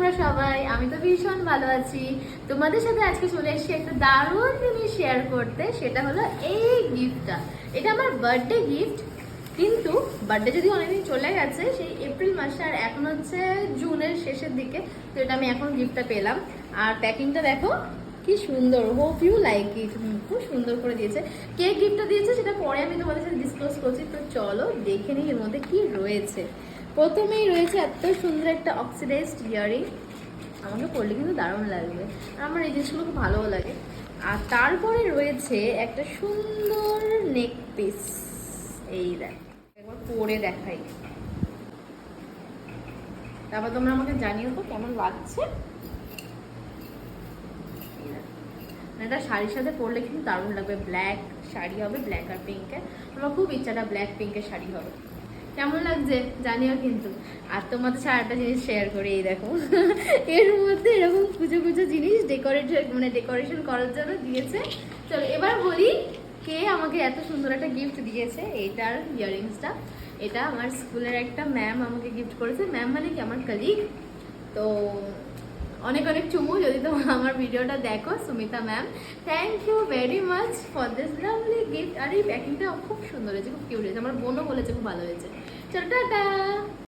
তোমরা সবাই? আমি তো ভীষণ ভালো আছি। তোমাদের সাথে আজকে চলে এসেছি একটা দারুণ জিনিস শেয়ার করতে, সেটা হলো এই গিফটটা। এটা আমার বার্থডে গিফট, কিন্তু বার্থডে যদি অনেকদিন চলে গেছে, সেই এপ্রিল মাসে, আর এখন হচ্ছে জুনের শেষের দিকে। তো এটা আমি এখন গিফটটা পেলাম। আর প্যাকিংটা দেখো কি সুন্দর, হোপ ইউ লাইক ইট। খুব সুন্দর করে দিয়েছে। কে গিফটটা দিয়েছে সেটা পরে আমি তোমাদের সাথে ডিসক্লোজ করছি। তো চলো দেখে নিই এর মধ্যে কি রয়েছে। প্রথমেই রয়েছে এত সুন্দর একটা অক্সিডাইজড ইয়ারিং। আমাকে পরলে কিন্তু দারুণ লাগবে, আর আমার এই জিনিসগুলো খুব ভালোও লাগে। আর তারপরে রয়েছে একটা সুন্দর নেক পিস। এই দেখ, একবার পরে দেখাই, তারপর তোমরা আমাকে জানিও তো কেমন লাগছে। এটা শাড়ির সাথে পরলে কিন্তু দারুণ লাগবে। ব্ল্যাক শাড়ি হবে, ব্ল্যাক আর পিঙ্কে। আমার খুব ইচ্ছাটা ব্ল্যাক পিঙ্কের শাড়ি হবে। কেমন লাগছে জানিও কিন্তু। আর তোমাদের সাথে একটা জিনিস শেয়ার করে, এই দেখো এর মধ্যে এরকম পুজো পুজো জিনিস ডেকোরেশন করার জন্য দিয়েছে। চলো এবার বলি কে আমাকে এত সুন্দর একটা গিফট দিয়েছে। এইটার ইয়ারিংসটা, এটা আমার স্কুলের একটা ম্যাম আমাকে গিফট করেছে। ম্যাম মানে কি, আমার কলিগ। তো অনেক অনেক চুমু যদি তোমরা আমার ভিডিওটা দেখো। Sumita ma'am, thank you very much for this lovely gift. আর এই প্যাকিংটা খুব সুন্দর হয়েছে, খুব কিউট হয়েছে। আমার বোনও বলেছে খুব ভালো হয়েছে। চলো টাটা।